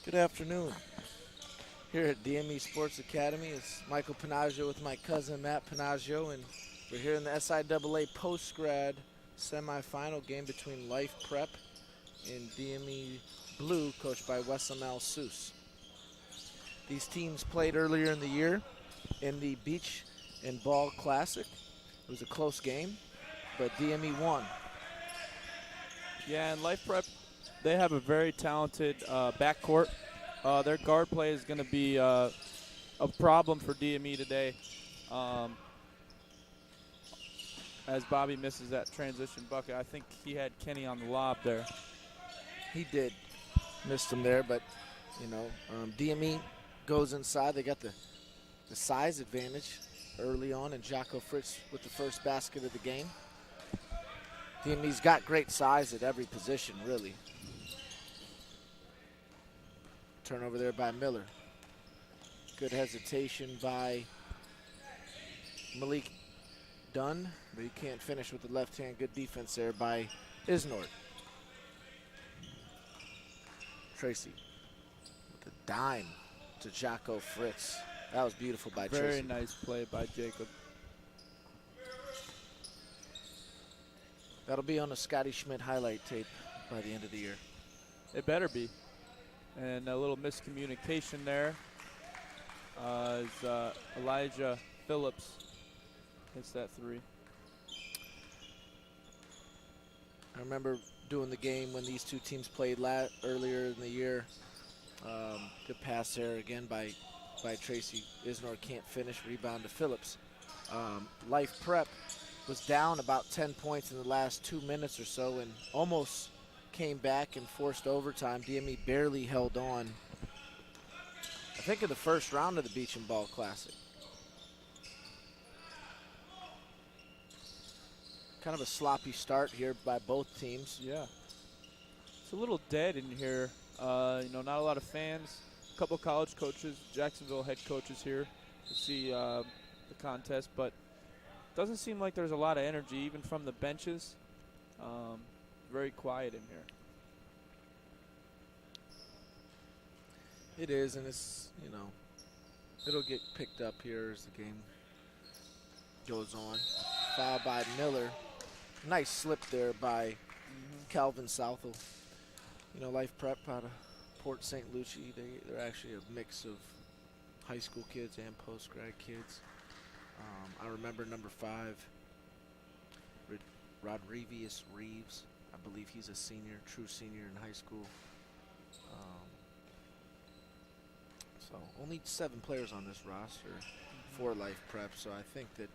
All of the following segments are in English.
Good afternoon. Here at DME Sports Academy, it's Michael Panaggio with my cousin Matt Panaggio, and we're here in the SIAA post-grad semifinal game between Life Prep and DME Blue, coached by Wessam Al Seuss. These teams played earlier in the year in the Beach and Ball Classic. It was a close game, but DME won. Yeah, and Life Prep, they have a very talented backcourt. Their guard play is going to be a problem for DME today, as Bobby misses that transition bucket. I think he had Kenny on the lob there. He did. Missed him there, but, DME goes inside. They got the size advantage early on, and Jocko Fritz with the first basket of the game. DME's got great size at every position, really. Turnover there by Miller. Good hesitation by Malik Dunn, but he can't finish with the left hand. Good defense there by Isnord. Tracy with a dime to Jocko Fritz. That was beautiful by Tracy. Very nice play by Jacob. That'll be on a Scotty Schmidt highlight tape by the end of the year. It better be. And a little miscommunication there as Elijah Phillips hits that three. I remember doing the game when these two teams played earlier in the year. Good pass there again by Tracy. Isnor can't finish, rebound to Phillips. Life Prep was down about 10 points in the last 2 minutes or so and almost came back and forced overtime. DME barely held on, I think, in the first round of the Beach and Ball Classic. Kind of a sloppy start here by both teams. Yeah. It's a little dead in here. Not a lot of fans. A couple college coaches, Jacksonville head coaches here to see the contest, but doesn't seem like there's a lot of energy even from the benches. Very quiet in here. It is, and it's, it'll get picked up here as the game goes on. Foul by Miller. Nice slip there by Calvin Southall. Life Prep out of Port St. Lucie, they're actually a mix of high school kids and post-grad kids. I remember number 5, Rodriguez Reeves. I believe he's a senior, true senior in high school. So only 7 players on this roster for Life Prep. So I think that.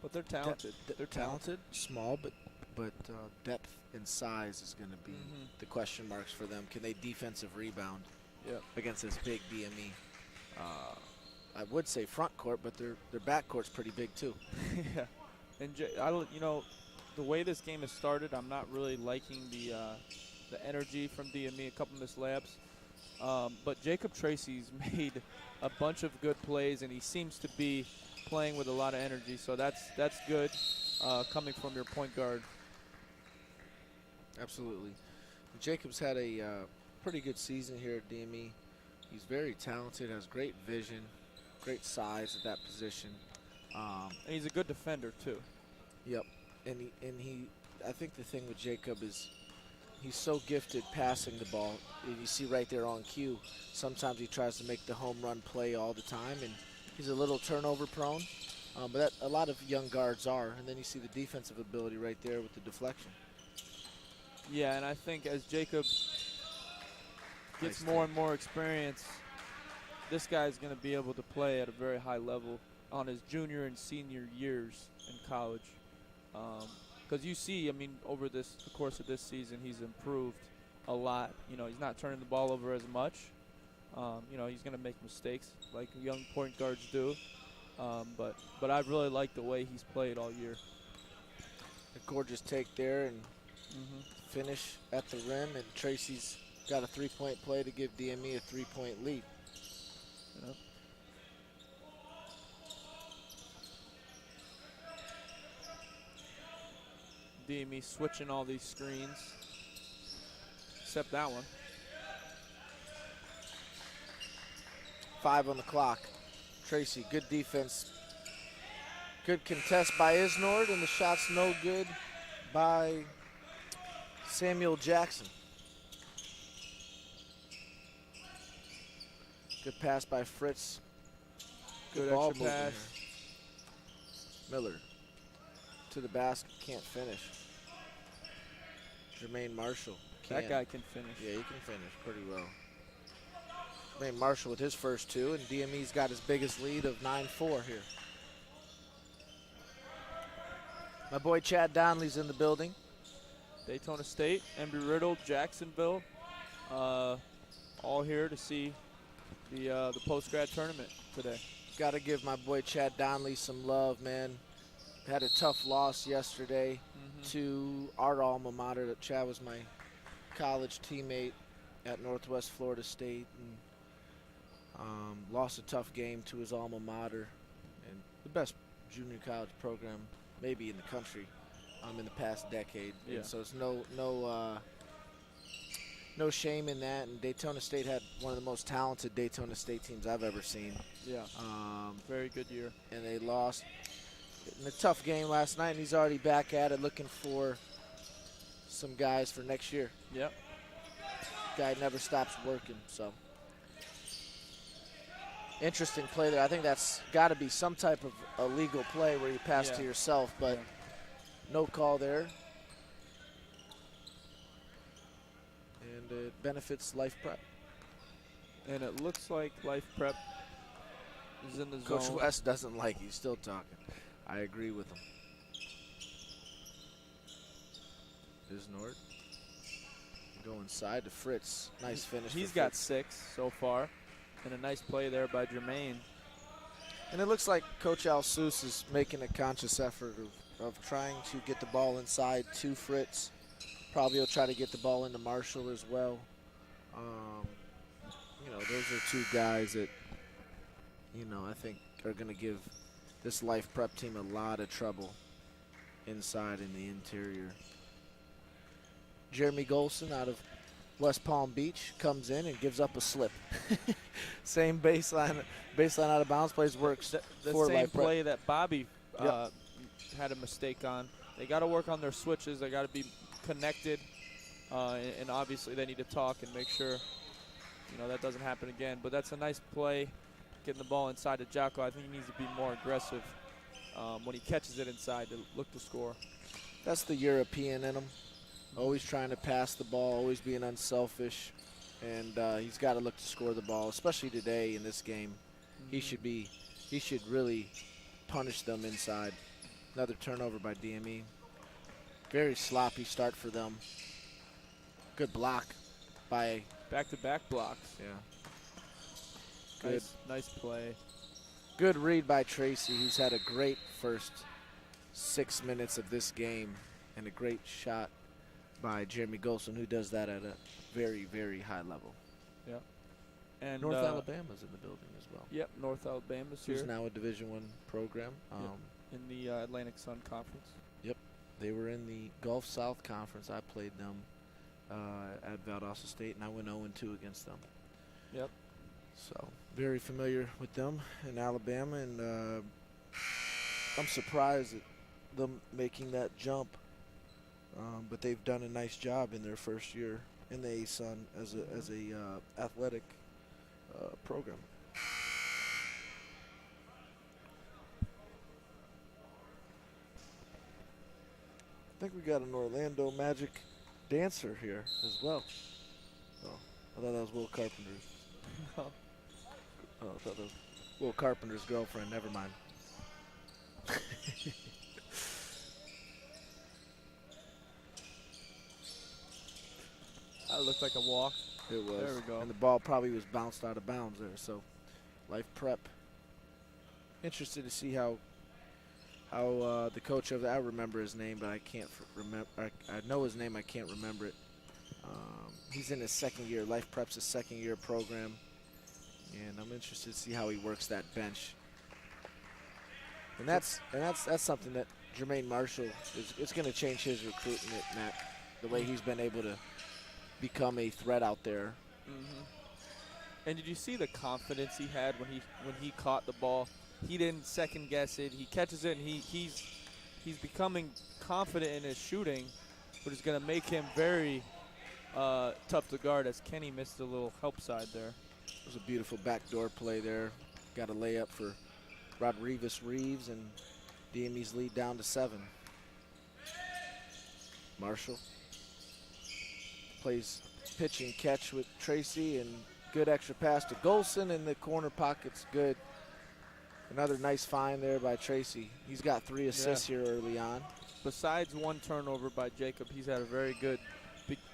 But they're talented. They're talented, small, but depth and size is going to be the question marks for them. Can they defensive rebound against this big DME? I would say front court, but their back court's pretty big too. Yeah, and the way this game has started, I'm not really liking the energy from DME. A couple missed layups, but Jacob Tracy's made a bunch of good plays, and he seems to be playing with a lot of energy. So that's good coming from your point guard. Absolutely. Jacob's had a pretty good season here at DME. He's very talented, has great vision, great size at that position. And he's a good defender too. Yep. And I think the thing with Jacob is he's so gifted passing the ball. You see right there on cue, sometimes he tries to make the home run play all the time, and he's a little turnover prone. But a lot of young guards are. And then you see the defensive ability right there with the deflection. Yeah, and I think as Jacob gets more and more experience, this guy's going to be able to play at a very high level on his junior and senior years in college. Because you see, over the course of this season, he's improved a lot. He's not turning the ball over as much. He's going to make mistakes like young point guards do. But I really like the way he's played all year. A gorgeous take there and finish at the rim, and Tracy's got a 3-point play to give DME a 3-point lead. Yep. DME switching all these screens, except that one. 5 on the clock. Tracy, good defense. Good contest by Isnord, and the shot's no good by Samuel Jackson. Good pass by Fritz. Good ball extra movement pass. here. Miller to the basket, can't finish. Jermaine Marshall can. That guy can finish. Yeah, he can finish pretty well. Jermaine Marshall with his first two, and DME's got his biggest lead of 9-4 here. My boy Chad Donnelly's in the building. Daytona State, Embry-Riddle, Jacksonville, all here to see the post-grad tournament today. Got to give my boy Chad Donnelly some love, man. Had a tough loss yesterday to our alma mater. Chad was my college teammate at Northwest Florida State, and lost a tough game to his alma mater, and the best junior college program maybe in the country in the past decade. Yeah. And so it's no shame in that. And Daytona State had one of the most talented Daytona State teams I've ever seen. Yeah. Very good year. And they lost in a tough game last night, and he's already back at it looking for some guys for next year. Yep. Guy never stops working, so. Interesting play there. I think that's got to be some type of illegal play where you pass to yourself, but no call there. And it benefits Life Prep. And it looks like Life Prep is in the Coach zone. West doesn't like you. Still talking. I agree with him. Isnord. Go inside to Fritz. Nice finish. He's for got Fritz. 6 so far. And a nice play there by Jermaine. And it looks like Coach Alsous is making a conscious effort of trying to get the ball inside to Fritz. Probably he'll try to get the ball into Marshall as well. Those are two guys that, I think are going to give this Life Prep team a lot of trouble inside in the interior. Jeremy Golson out of West Palm Beach comes in and gives up a slip. Same baseline out of bounds plays works. The for same Life Prep. play that Bobby had a mistake on. They got to work on their switches. They got to be connected, and obviously they need to talk and make sure that doesn't happen again. But that's a nice play, getting the ball inside to Jocko. I think he needs to be more aggressive when he catches it inside to look to score. That's the European in him. Always trying to pass the ball, always being unselfish, and he's got to look to score the ball, especially today in this game. He should really punish them inside. Another turnover by DME. Very sloppy start for them. Good block by back-to-back blocks. Yeah. Good. Nice play. Good read by Tracy, who's had a great first 6 minutes of this game, and a great shot by Jeremy Golson, who does that at a very, very high level. Yep. And North Alabama's in the building as well. Yep, North Alabama's Who's here. now a Division I program. In the Atlantic Sun Conference. Yep. They were in the Gulf South Conference. I played them at Valdosta State, and I went 0-2 against them. Yep. So very familiar with them in Alabama, and I'm surprised at them making that jump. But they've done a nice job in their first year in the ASUN as a athletic program. I think we got an Orlando Magic dancer here as well. Oh, I thought that was Will Carpenter's. No. Oh, I thought that was Will Carpenter's girlfriend. Never mind. That looked like a walk. It was. There we go. And the ball probably was bounced out of bounds there. So, Life Prep. Interested to see how the coach of that, I remember his name, but I can't remember. I know his name, I can't remember it. He's in his second year. Life Prep's his second year program, and I'm interested to see how he works that bench. And that's something that Jermaine Marshall it's going to change his recruitment, Matt. The way he's been able to become a threat out there. And did you see the confidence he had when he caught the ball? He didn't second guess it. He catches it, and he's becoming confident in his shooting, but it's going to make him very tough to guard, as Kenny missed a little help side there. It was a beautiful backdoor play there. Got a layup for Rodriguez Reeves, and DME's lead down to 7. Marshall plays pitch and catch with Tracy, and good extra pass to Golson in the corner pocket's good. Another nice find there by Tracy. He's got 3 assists here early on. Besides one turnover by Jacob, he's had a very good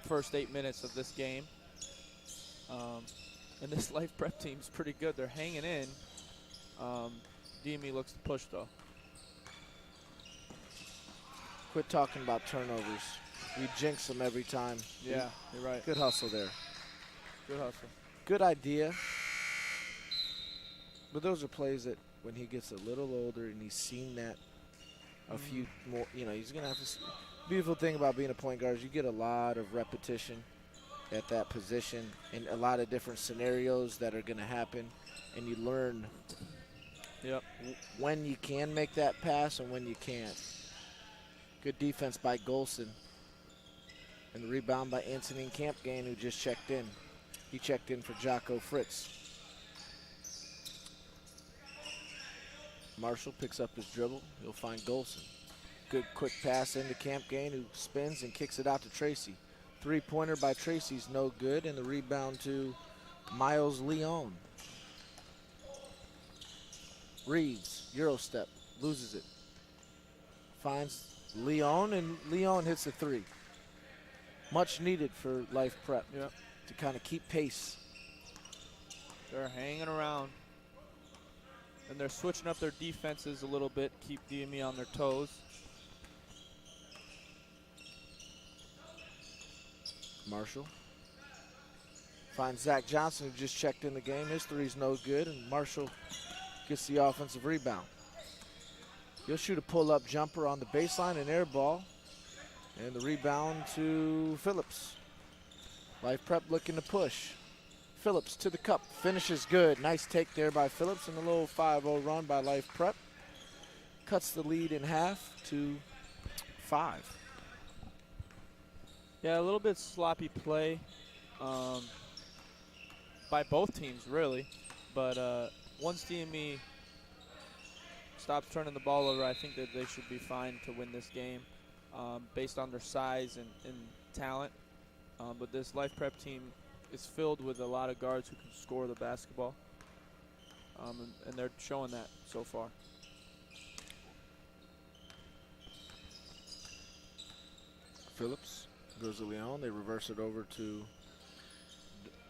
first 8 minutes of this game. And this Life Prep team's pretty good. They're hanging in. DME looks to push, though. Quit talking about turnovers. We jinx them every time. Yeah, you're right. Good hustle there. Good hustle. Good idea. But those are plays that when he gets a little older and he's seen that a few more, you know, he's going to have to see. Beautiful thing about being a point guard is you get a lot of repetition at that position and a lot of different scenarios that are going to happen, and you learn when you can make that pass and when you can't. Good defense by Golson. And the rebound by Anthony Campgain, who just checked in. He checked in for Jocko Fritz. Marshall picks up his dribble. He'll find Golson. Good quick pass into Campgain, who spins and kicks it out to Tracy. Three-pointer by Tracy's no good, and the rebound to Miles Leon. Reeves, Euro step, loses it. Finds Leon, and Leon hits a 3. Much needed for Life Prep to kind of keep pace. They're hanging around. And they're switching up their defenses a little bit, keep DME on their toes. Marshall finds Zach Johnson, who just checked in the game. His 3's no good, and Marshall gets the offensive rebound. He'll shoot a pull-up jumper on the baseline, and air ball. And the rebound to Phillips. Life Prep looking to push. Phillips to the cup, finishes good. Nice take there by Phillips, and a little 5-0 run by Life Prep. Cuts the lead in half to 5. Yeah, a little bit sloppy play by both teams, really. But once DME stops turning the ball over, I think that they should be fine to win this game based on their size and talent. But this Life Prep team is filled with a lot of guards who can score the basketball. And they're showing that so far. Phillips goes to Leon. They reverse it over to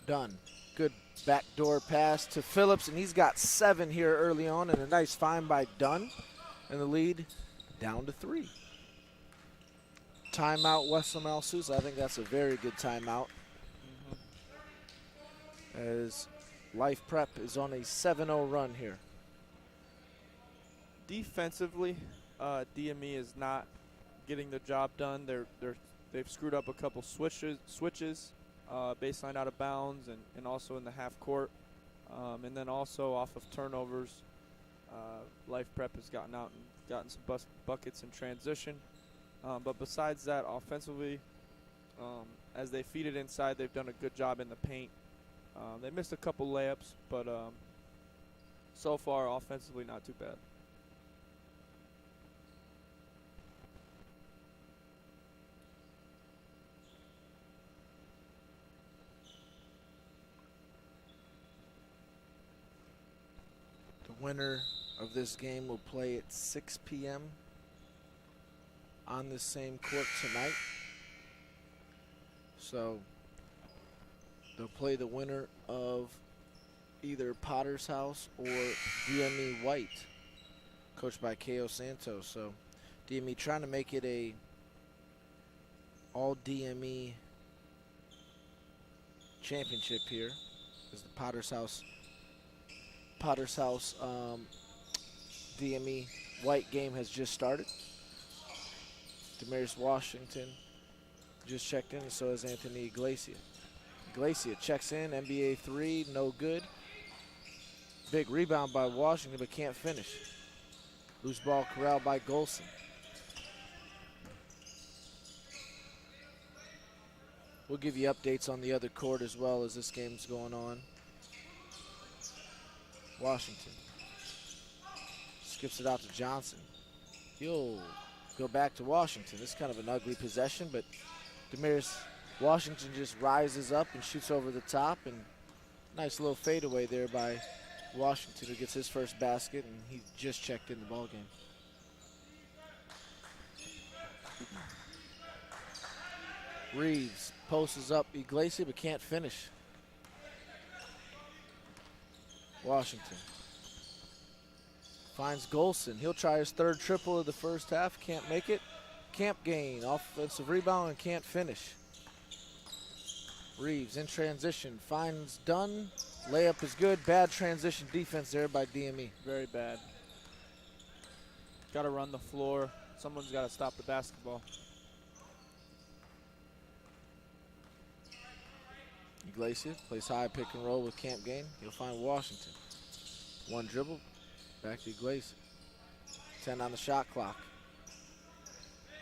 Dunn. Good backdoor pass to Phillips, and he's got 7 here early on, and a nice find by Dunn. And the lead down to 3. Timeout, Weslam Al Sousa. I think that's a very good timeout. As Life Prep is on a 7-0 run here. Defensively, DME is not getting the job done. They've screwed up a couple switches, baseline out of bounds, and also in the half court, and then also off of turnovers. Life Prep has gotten out and gotten some buckets in transition. But besides that, offensively, as they feed it inside, they've done a good job in the paint. They missed a couple layups, but so far, offensively, not too bad. The winner of this game will play at 6 p.m. on this same court tonight. So they'll play the winner of either Potter's House or DME White, coached by K.O. Santos. So DME trying to make it a all DME championship here, as the Potter's House DME White game has just started. Demarius Washington just checked in, and so has Anthony Iglesias. Iglesia checks in, NBA three, no good. Big rebound by Washington, but can't finish. Loose ball corralled by Golson. We'll give you updates on the other court as well as this game's going on. Washington skips it out to Johnson. He'll go back to Washington. This is kind of an ugly possession, but Demarius Washington just rises up and shoots over the top, and nice little fadeaway there by Washington, who gets his first basket, and he just checked in the ball game. Reeves posts up Iglesia, but can't finish. Washington finds Golson. He'll try his third triple of the first half. Can't make it. Camp gain. Offensive rebound and can't finish. Reeves in transition. Finds Dunn. Layup is good. Bad transition defense there by DME. Very bad. Got to run the floor. Someone's got to stop the basketball. Iglesia plays high pick and roll with Camp gain. He'll find Washington. One dribble. Back to Iglesia. 10 on the shot clock.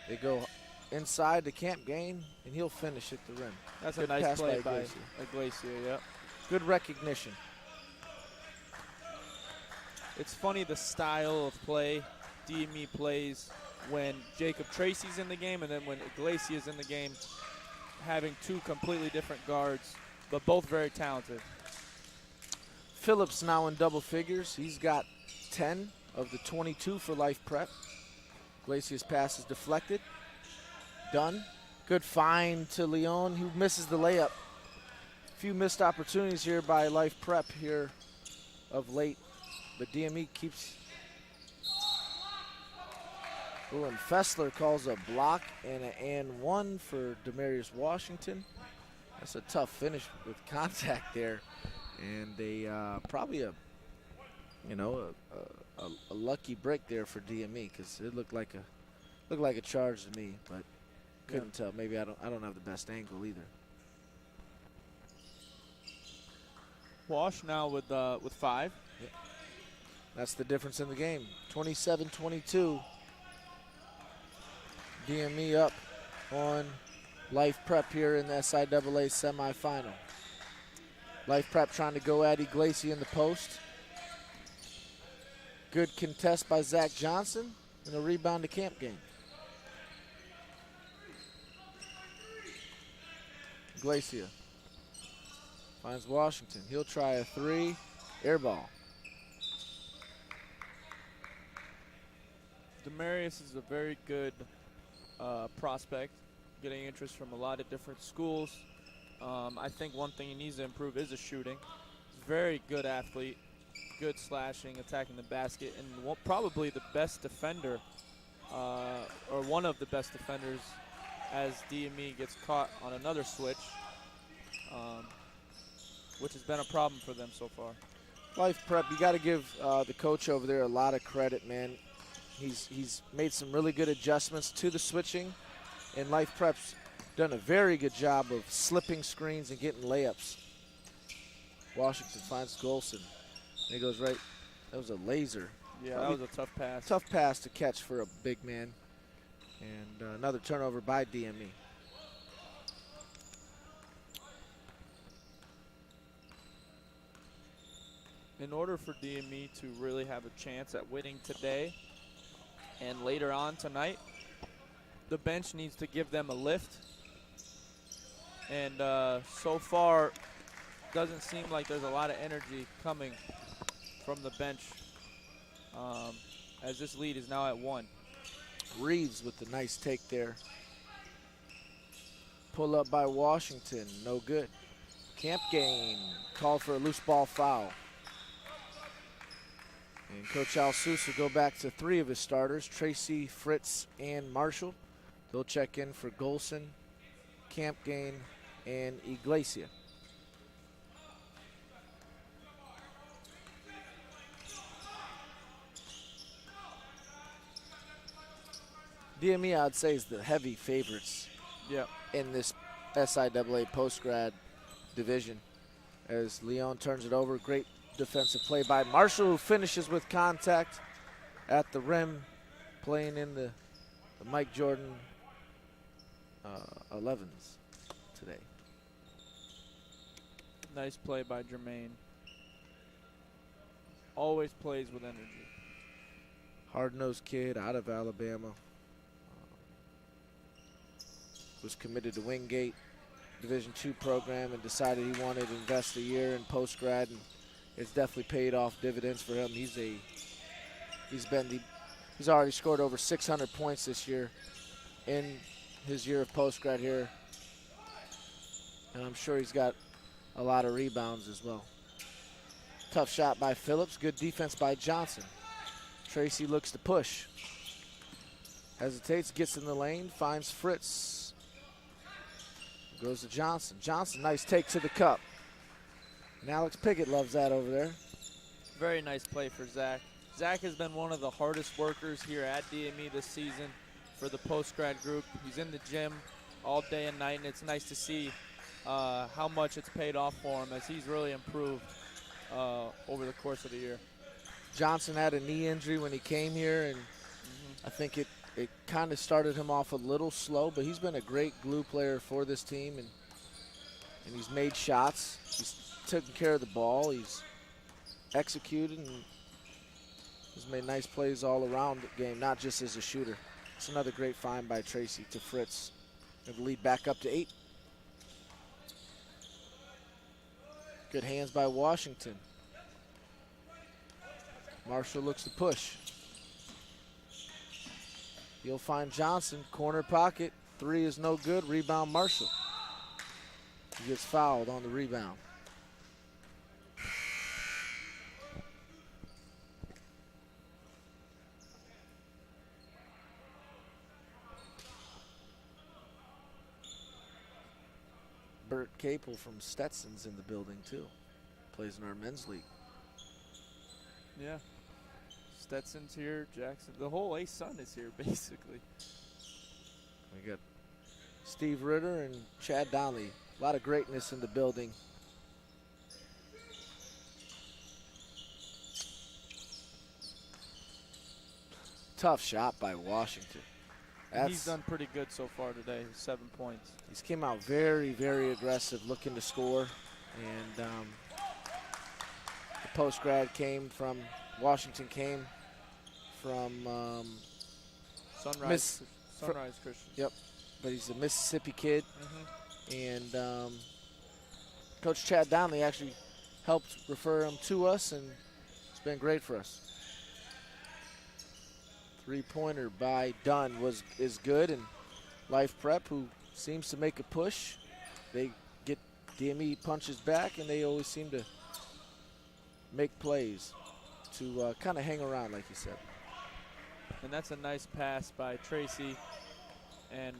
They go inside to Camp gain, and he'll finish at the rim. That's Good a nice pass play by by Iglesia, yeah. Good recognition. It's funny the style of play DME plays when Jacob Tracy's in the game and then when Iglesia's in the game, having two completely different guards, but both very talented. Phillips now in double figures. He's got 10 of the 22 for Life Prep. Iglesia's pass is deflected. Done. Good find to Leon, who misses the layup. Few missed opportunities here by Life Prep here of late, but DME keeps. Ooh, and Fessler calls a block and an and one for Demarius Washington. That's a tough finish with contact there, and probably a lucky break there for DME because it looked like a charge to me, but couldn't tell. Maybe I don't have the best angle either. Wash now with 5. Yep. That's the difference in the game. 27-22. DME up on Life Prep here in the SIAA semifinal. Life Prep trying to go at Iglesia in the post. Good contest by Zach Johnson and a rebound to Camp gain. Iglesia finds Washington. He'll try a three. Air ball. Demarius is a very good prospect, getting interest from a lot of different schools. I think one thing he needs to improve is his shooting. He's a very good athlete, good slashing, attacking the basket, and probably the best defender, or one of the best defenders, as DME gets caught on another switch, which has been a problem for them so far. Life Prep, you got to give the coach over there a lot of credit, man. He's made some really good adjustments to the switching, and Life Prep's done a very good job of slipping screens and getting layups. Washington finds Golson. And he goes right. That was a laser. Yeah, that was a tough pass. Tough pass to catch for a big man. And another turnover by DME. In order for DME to really have a chance at winning today and later on tonight, the bench needs to give them a lift. And so far, doesn't seem like there's a lot of energy coming from the bench, as this lead is now at 1. Reeves with the nice take there. Pull up by Washington, no good. Camp gain, called for a loose ball foul. And Coach Al Seuss will go back to 3 of his starters, Tracy, Fritz, and Marshall. They'll check in for Golson, Camp gain, and Iglesia. DME, I'd say, is the heavy favorites in this SIAA post-grad division. As Leon turns it over, great defensive play by Marshall, who finishes with contact at the rim, playing in the Mike Jordan 11s today. Nice play by Jermaine. Always plays with energy. Hard-nosed kid out of Alabama. Was committed to Wingate Division II program and decided he wanted to invest a year in post-grad, and it's definitely paid off dividends for him. He's already scored over 600 points this year in his year of post-grad here, and I'm sure he's got a lot of rebounds as well. Tough shot by Phillips, good defense by Johnson. Tracy looks to push. Hesitates, gets in the lane, finds Fritz. Goes to Johnson. Johnson, nice take to the cup. And Alex Pickett loves that over there. Very nice play for Zach. Zach has been one of the hardest workers here at DME this season for the post-grad group. He's in the gym all day and night, and it's nice to see how much it's paid off for him as he's really improved over the course of the year. Johnson had a knee injury when he came here, and I think it kind of started him off a little slow, but he's been a great glue player for this team, and he's made shots. He's taken care of the ball. He's executed, and he's made nice plays all around the game, not just as a shooter. It's another great find by Tracy to Fritz. And the lead back up to 8. Good hands by Washington. Marshall looks to push. He'll find Johnson, corner pocket. 3 is no good, rebound Marshall. He gets fouled on the rebound. Bert Capel from Stetson's in the building too. Plays in our men's league. Yeah. Stetson's here, Jackson. The whole A-Sun is here, basically. We got Steve Ritter and Chad Donnelly. A lot of greatness in the building. Tough shot by Washington. He's done pretty good so far today, 7 points. He's came out very, very aggressive, looking to score. And the post-grad came from, Washington came from Sunrise Christian. Yep, but he's a Mississippi kid. And Coach Chad Donnelly actually helped refer him to us, and it's been great for us. Three-pointer by Dunn is good, and Life Prep, who seems to make a push, they get DME punches back, and they always seem to make plays to kind of hang around, like you said. And that's a nice pass by Tracy, and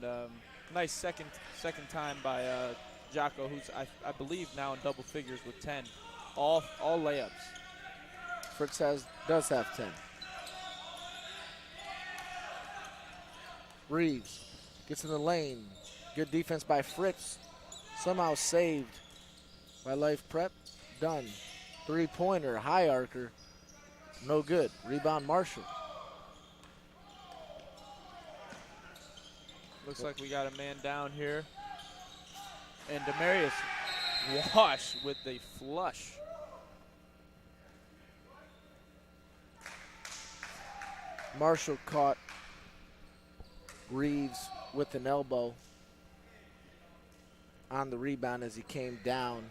nice second time by Jocko, who's I believe now in double figures with 10, all layups. Fritz does have 10. Reeves gets in the lane. Good defense by Fritz. Somehow saved by Life Prep. Done. Three-pointer, high arcer. No good. Rebound Marshall. Looks like we got a man down here. And Demarius Wash with the flush. Marshall caught Reeves with an elbow on the rebound as he came down.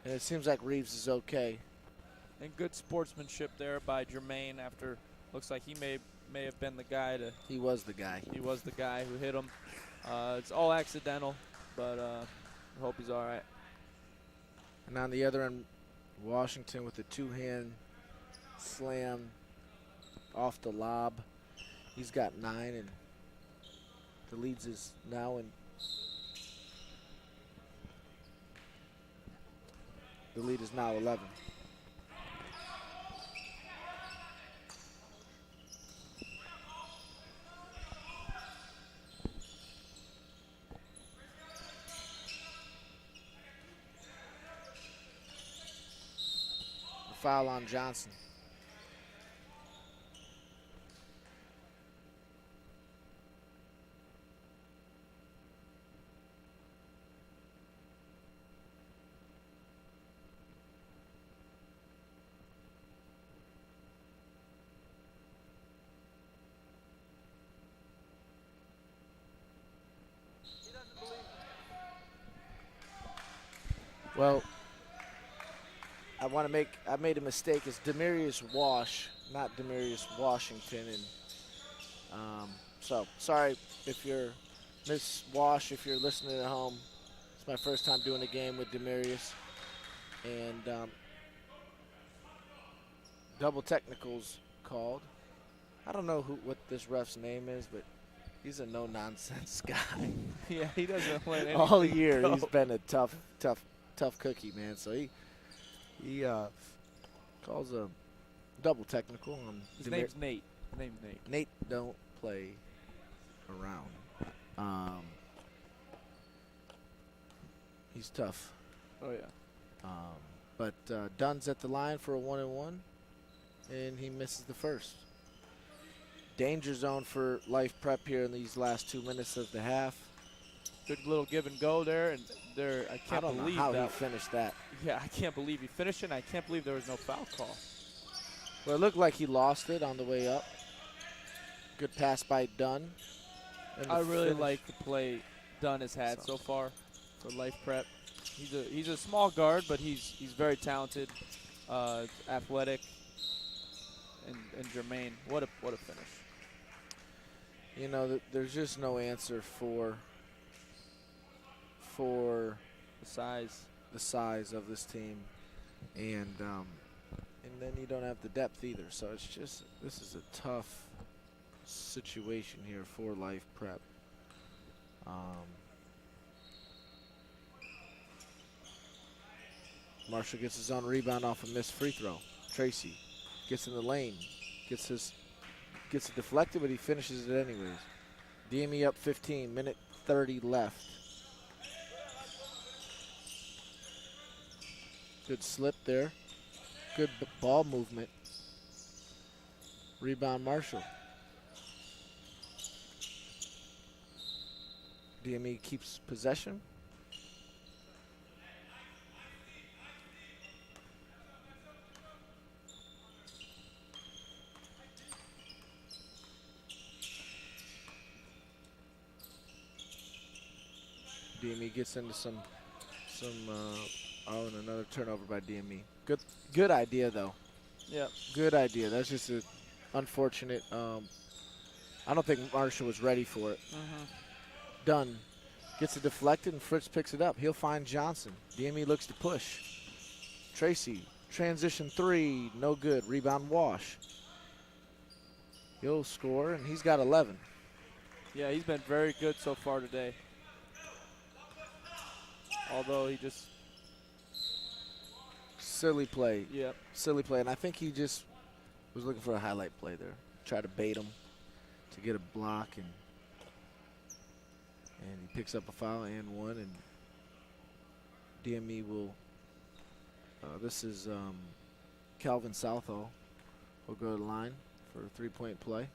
And it seems like Reeves is okay. And good sportsmanship there by Jermaine after looks like he may have been the guy to. He was the guy. He was the guy who hit him. It's all accidental, but I hope he's all right. And on the other end, Washington with a two-hand slam off the lob. He's got 9, and the leads is now in. The lead is now 11. foul on Johnson. Well, I made a mistake. It's Demarius Wash, not Demarius Washington. And so, sorry if you're Miss Wash, if you're listening at home. It's my first time doing a game with Demarius. And double technicals called. I don't know what this ref's name is, but he's a no-nonsense guy. Yeah, he doesn't let anything All year go. he's been a tough cookie, man. So he calls a double technical on His name's Nate. His name's Nate. Nate don't play around. He's tough. Oh, yeah. But Dunn's at the line for a 1-and-1, and he misses the first. Danger zone for Life Prep here in these last 2 minutes of the half. Good little give and go there, and I can't don't believe know how that. he finished that. Yeah, I can't believe he finished it, and I can't believe there was no foul call. Well, it looked like he lost it on the way up. Good pass by Dunn. And the I really finish. like the play Dunn has had so far for Life Prep. He's a small guard, but he's very talented, athletic, and Jermaine. What a finish. You know, there's just no answer for The size. the size of this team, and then you don't have the depth either. So it's just, this is a tough situation here for Life Prep. Marshall gets his own rebound off a missed free throw. Tracy gets in the lane, gets it deflected, but he finishes it anyways. DME up 15, minute 30 left. Good slip there. Good ball movement. Rebound Marshall. DME keeps possession. DME gets into and another turnover by DME. Good idea though. Yeah. Good idea. That's just a unfortunate. I don't think Marshall was ready for it. Dunn gets it deflected and Fritz picks it up. He'll find Johnson. DME looks to push. Tracy, transition three, no good. Rebound Wash. He'll score and he's got 11. Yeah, he's been very good so far today. Although he just silly play. Yep. Silly play. And I think he just was looking for a highlight play there. Try to bait him to get a block, and he picks up a foul and one, and DME will this is Calvin Southall will go to the line for a three-point play.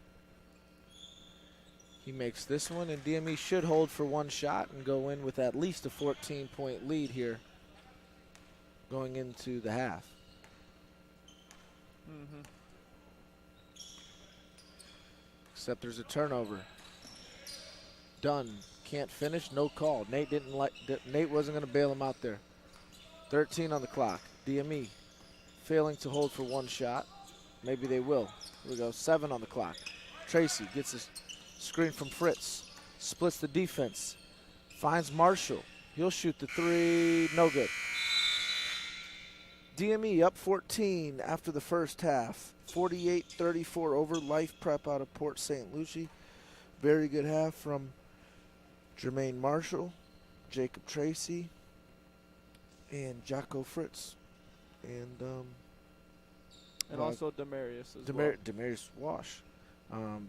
He makes this one, and DME should hold for one shot and go in with at least a 14-point lead here going into the half. Except there's a turnover. Dunn can't finish, no call. Nate wasn't going to bail him out there. 13 on the clock. DME failing to hold for one shot. Maybe they will. Here we go, 7 on the clock. Tracy gets a screen from Fritz. Splits the defense. Finds Marshall. He'll shoot the three. No good. DME up 14 after the first half. 48-34 over Life Prep out of Port St. Lucie. Very good half from Jermaine Marshall, Jacob Tracy, and Jocko Fritz. And also Demarius as well. Demarius Wash.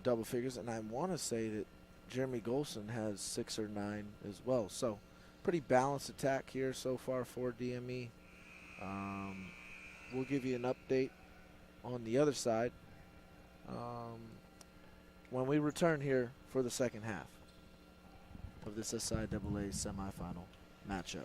Double figures. And I want to say that Jeremy Golson has 6 or 9 as well. So pretty balanced attack here so far for DME. we'll give you an update on the other side when we return here for the second half of this SIAA semifinal matchup.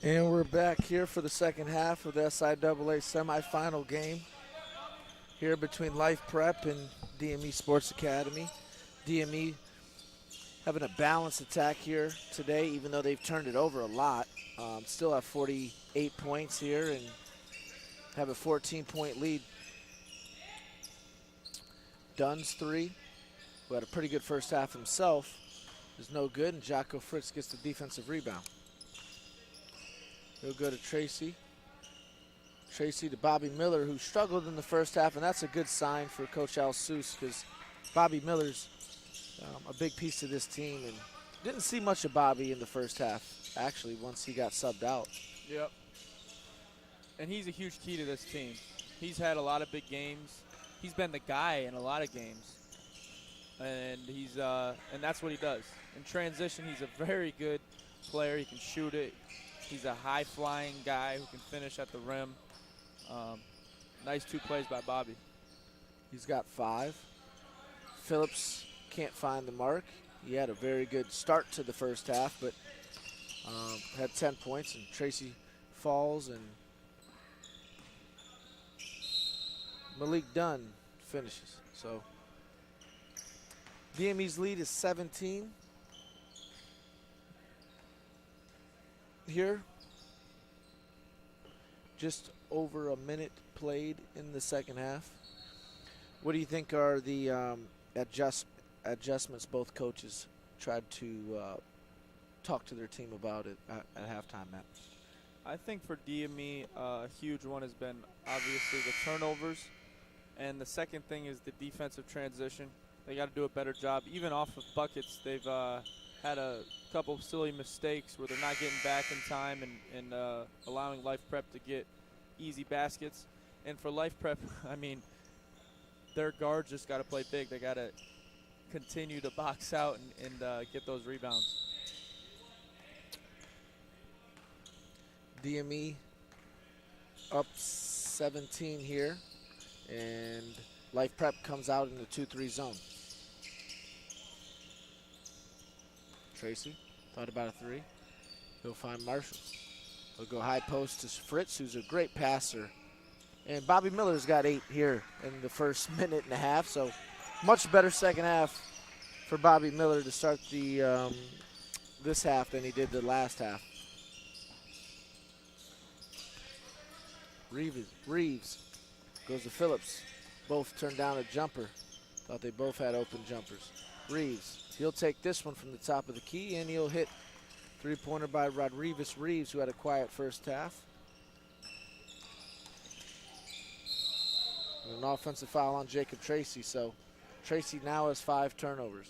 And we're back here for the second half of the SIAA semifinal game here between Life Prep and DME Sports Academy. DME having a balanced attack here today, even though they've turned it over a lot. Still have 48 points here and have a 14-point lead. Dunn's three, who had a pretty good first half himself, is no good, and Jocko Fritz gets the defensive rebound. He'll go to Tracy. Tracy to Bobby Miller, who struggled in the first half, and that's a good sign for Coach Al Seuss because Bobby Miller's a big piece of this team, and didn't see much of Bobby in the first half, actually, once he got subbed out. Yep. And he's a huge key to this team. He's had a lot of big games. He's been the guy in a lot of games, and and that's what he does. In transition, he's a very good player. He can shoot it. He's a high-flying guy who can finish at the rim. Nice 2 plays by Bobby. He's got 5. Phillips can't find the mark. He had a very good start to the first half, but had 10 points, and Tracy falls, and Malik Dunn finishes. So DME's lead is 17 here. Just over a minute played in the second half. What do you think are the adjustments both coaches tried to talk to their team about it at halftime, Matt? I think for DME, a huge one has been obviously the turnovers. And the second thing is the defensive transition. They got to do a better job. Even off of buckets, they've had a couple of silly mistakes where they're not getting back in time and allowing Life Prep to get easy baskets. And for Life Prep, I mean, their guards just got to play big. They got to continue to box out and get those rebounds. DME up 17 here, and Life Prep comes out in the 2-3 zone. Tracy thought about a 3. He'll find Marshall. He'll go high post to Fritz, who's a great passer. And Bobby Miller's got 8 here in the first minute and a half, so much better second half for Bobby Miller to start the this half than he did the last half. Reeves goes to Phillips. Both turned down a jumper. Thought they both had open jumpers. Reeves, he'll take this one from the top of the key, and he'll hit three-pointer by Rodriguez Reeves, who had a quiet first half. And an offensive foul on Jacob Tracy, so Tracy now has 5 turnovers.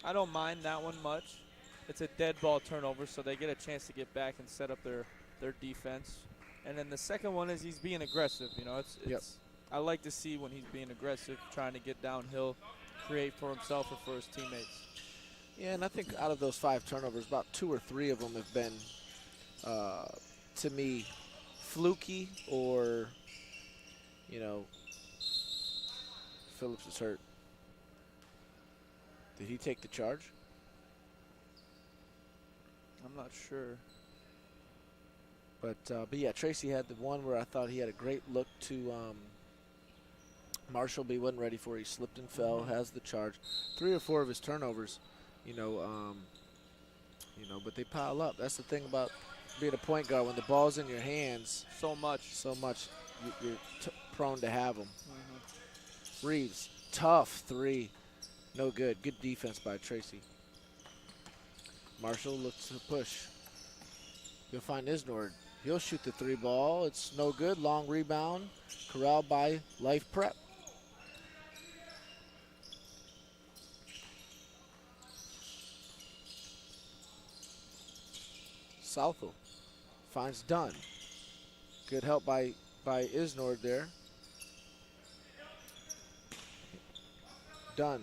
I don't mind that one much. It's a dead ball turnover, so they get a chance to get back and set up their defense. And then the second one is he's being aggressive. You know, I like to see when he's being aggressive, trying to get downhill, create for himself or for his teammates. Yeah, and I think out of those 5 turnovers, about 2 or 3 of them have been, to me, fluky or, you know, Phillips is hurt. Did he take the charge? I'm not sure. But yeah, Tracy had the one where I thought he had a great look to Marshall, but he wasn't ready for it. He slipped and fell, has the charge. 3 or 4 of his turnovers, but they pile up. That's the thing about being a point guard. When the ball's in your hands, so much, you're prone to have them. Reeves, tough 3. No good. Good defense by Tracy. Marshall looks to push. He'll find Isnord. He'll shoot the 3 ball. It's no good. Long rebound. Corralled by Life Prep. Southall finds Dunn. Good help by Isnord there. Dunn.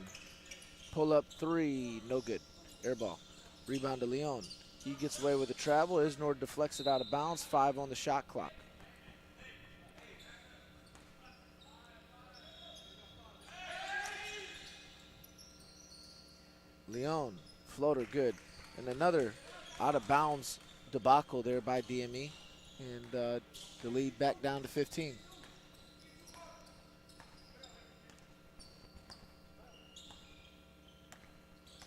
Pull up three. No good. Air ball. Rebound to Leon. He gets away with a travel. Isnord deflects it out of bounds. 5 on the shot clock. Leon. Floater good. And another out of bounds debacle there by DME. And the lead back down to 15.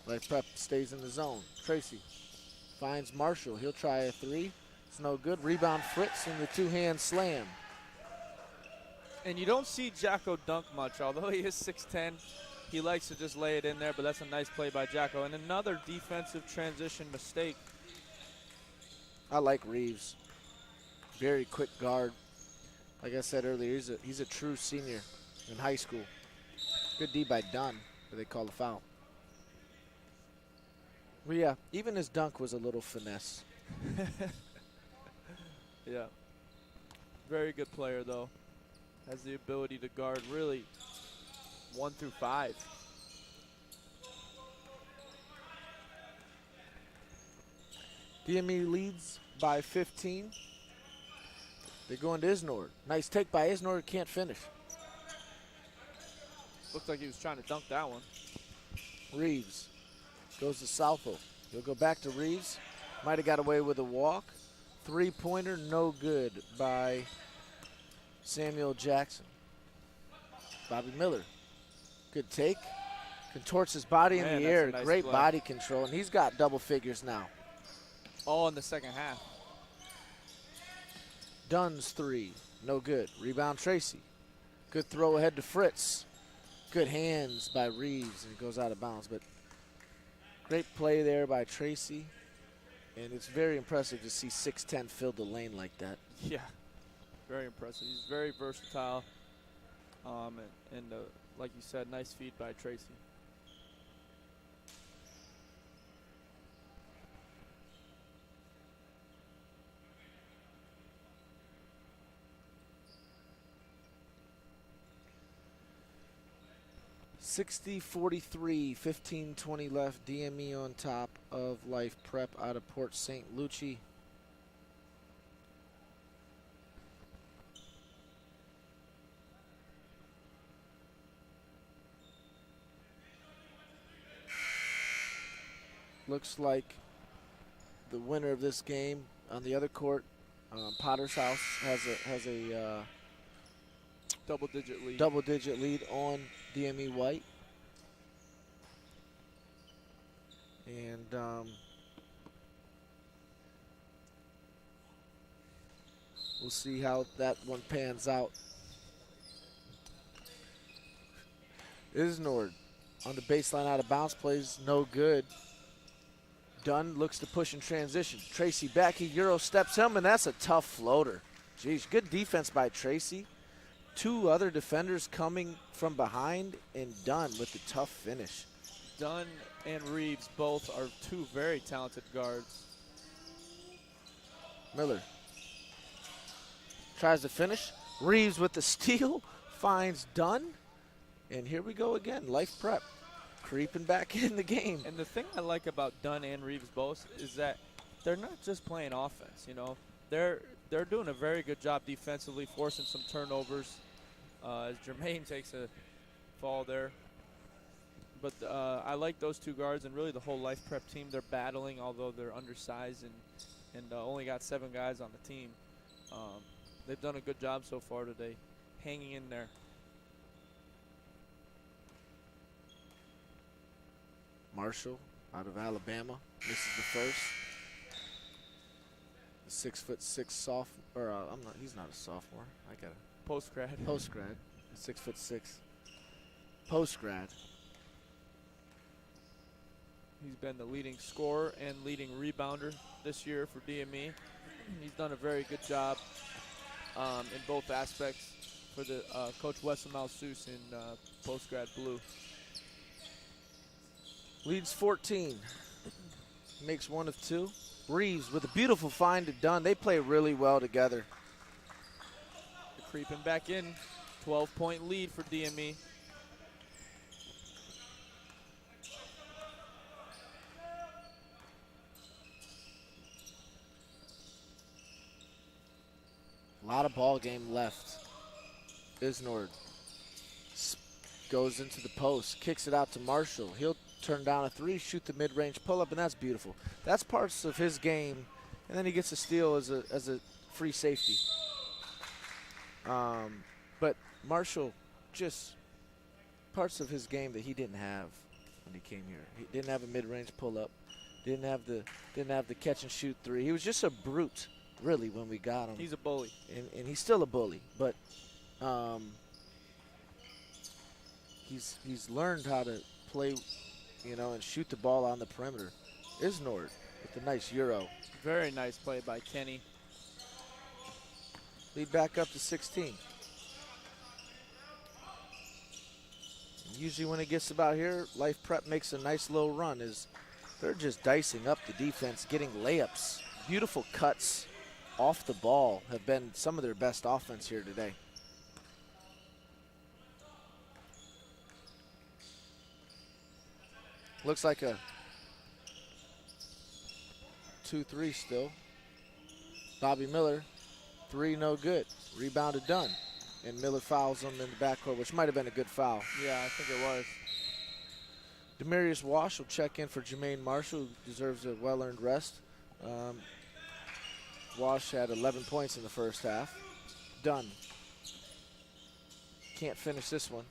Life Prep stays in the zone. Tracy finds Marshall. He'll try a three. It's no good. Rebound Fritz and the two-hand slam. And you don't see Jacko dunk much, although he is 6'10". He likes to just lay it in there, but that's a nice play by Jacko. And another defensive transition mistake. I like Reeves. Very quick guard. Like I said earlier, he's a true senior in high school. Good D by Dunn, but they call a foul. Well, yeah, even his dunk was a little finesse. Yeah. Very good player, though. Has the ability to guard really 1 through 5. DME leads by 15. They go into Isnord. Nice take by Isnord, can't finish. Looks like he was trying to dunk that one. Reeves goes to Southall. He'll go back to Reeves. Might have got away with a walk. Three-pointer, no good by Samuel Jackson. Bobby Miller. Good take. Contorts his body in the air. Nice Great play. body control, and he's got double figures now. All in the second half. Dunn's three, no good. Rebound Tracy. Good throw ahead to Fritz. Good hands by Reeves, and it goes out of bounds. But great play there by Tracy, and it's very impressive to see 6'10" fill the lane like that. Yeah, very impressive. He's very versatile, and like you said, nice feed by Tracy. (60-43), 15:20 left. DME on top of Life Prep out of Port St. Lucie. Looks like the winner of this game on the other court, Potter's House, has a double-digit lead on DME White. And we'll see how that one pans out. Isnord on the baseline out of bounds, plays no good. Dunn looks to push in transition. Tracy back, he Euro steps him, and that's a tough floater. Jeez, good defense by Tracy. Two other defenders coming from behind, and Dunn with the tough finish. Dunn and Reeves both are two very talented guards. Miller tries to finish. Reeves with the steal, finds Dunn. And here we go again, Life Prep creeping back in the game. And the thing I like about Dunn and Reeves both is that they're not just playing offense, you know. They're doing a very good job defensively, forcing some turnovers as Jermaine takes a fall there. But I like those two guards and really the whole Life Prep team. They're battling, although they're undersized and only got 7 guys on the team. They've done a good job so far today, hanging in there. Marshall out of Alabama misses the first. The 6'6" sophomore, he's not a sophomore. I got a Post-grad. 6'6". Post-grad. He's been the leading scorer and leading rebounder this year for DME. He's done a very good job in both aspects for the Coach Wesley Malsous in Post-grad Blue. Leads 14. Makes 1 of 2. Reeves with a beautiful find to Dunn. They play really well together. They're creeping back in. 12-point lead for DME. lot of ball game left. Isnord goes into the post, kicks it out to Marshall. He'll turn down a three, shoot the mid-range pull-up, and that's beautiful. That's parts of his game, and then he gets a steal as a free safety. But Marshall, just parts of his game that he didn't have when he came here. He didn't have a mid-range pull-up, didn't have the catch and shoot three. He was just a brute, really, when we got him. He's a bully, and he's still a bully, but he's learned how to play, and shoot the ball on the perimeter. Isnord with a nice Euro. very nice play by Kenny. Lead back up to 16. Usually when it gets about here, Life Prep makes a nice little run. They're just dicing up the defense, getting layups. Beautiful cuts off the ball have been some of their best offense here today. Looks like a 2-3 still. Bobby Miller, three no good. Rebounded done. And Miller fouls him in the backcourt, which might have been a good foul. Yeah, I think it was. Demarius Wash will check in for Jermaine Marshall, who deserves a well-earned rest. Wash had 11 points in the first half. Done. Can't finish this one.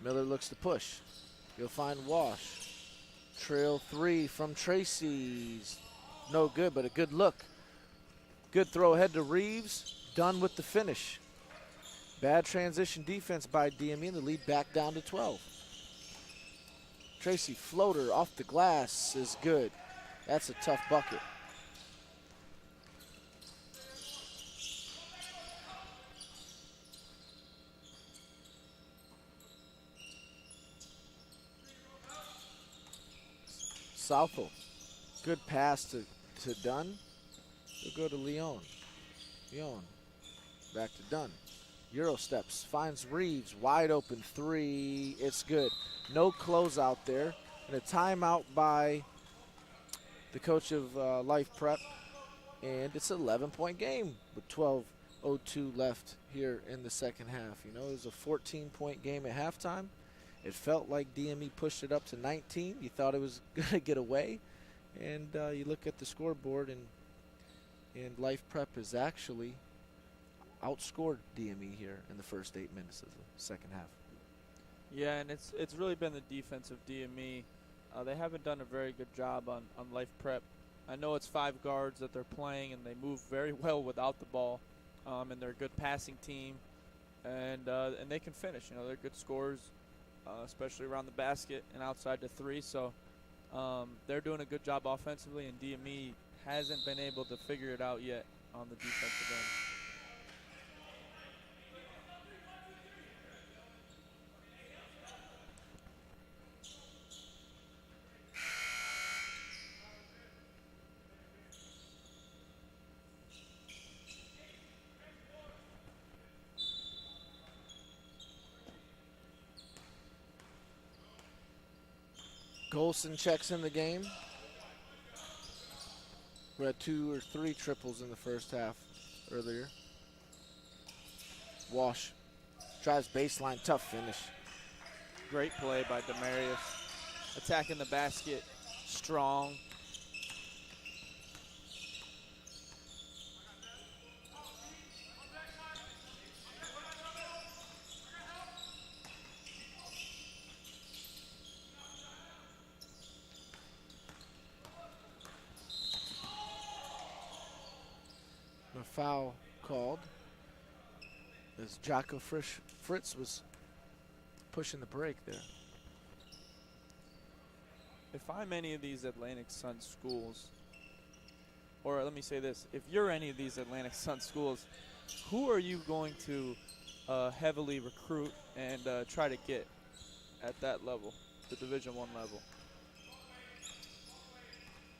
Miller looks to push. He'll find Wash. Trail three from Tracy's. No good, but a good look. Good throw ahead to Reeves. Done with the finish. Bad transition defense by DME, and the lead back down to 12. Tracy floater off the glass is good. That's a tough bucket. Southall, good pass to Dunn. He'll go to Leon. Leon, back to Dunn. Euro steps, finds Reeves, wide open three. It's good. No closeout there. And a timeout by the coach of Life Prep. And it's an 11-point game with 12:02 left here in the second half. It was a 14-point game at halftime. It felt like DME pushed it up to 19. You thought it was going to get away. And you look at the scoreboard, and Life Prep is actually outscored DME here in the first 8 minutes of the second half. Yeah, and it's really been the defense of DME. They haven't done a very good job on Life Prep. I know it's 5 guards that they're playing, and they move very well without the ball, and they're a good passing team, and they can finish. They're good scorers, especially around the basket and outside the three. So they're doing a good job offensively, and DME hasn't been able to figure it out yet on the defensive end. Golson checks in the game. We had 2 or 3 triples in the first half earlier. Wash drives baseline, tough finish. Great play by Demarius. Attacking the basket, strong. A foul called as Jocko Fritz was pushing the break there. If I'm any of these Atlantic Sun schools, or let me say this, if you're any of these Atlantic Sun schools, who are you going to heavily recruit and try to get at that level, the Division I level?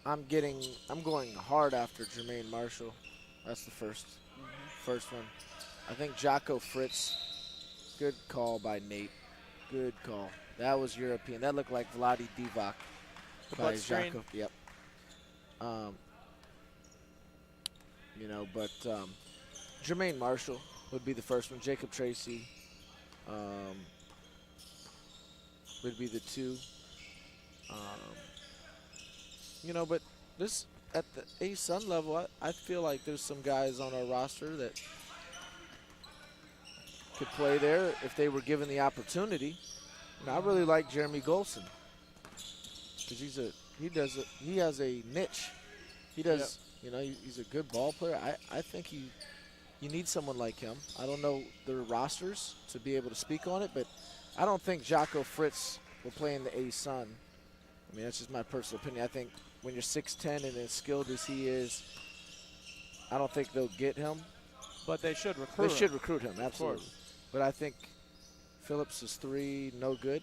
I'm going hard after Jermaine Marshall. That's the first one. I think Jocko Fritz, good call by Nate. Good call. That was European. That looked like Vlade Divac by Jocko. Yep. Jermaine Marshall would be the first one. Jacob Tracy would be the 2. You know, but this at the A-Sun level, I feel like there's some guys on our roster that could play there if they were given the opportunity. And I really like Jeremy Golson because he has a niche. He does, you know, he's a good ball player. I think you need someone like him. I don't know their rosters to be able to speak on it, but I don't think Jocko Fritz will play in the A-Sun. I mean, that's just my personal opinion. I think when you're 6'10" and as skilled as he is, I don't think they'll get him. But they should recruit him. They should recruit him, absolutely. But I think Phillips is 3, no good.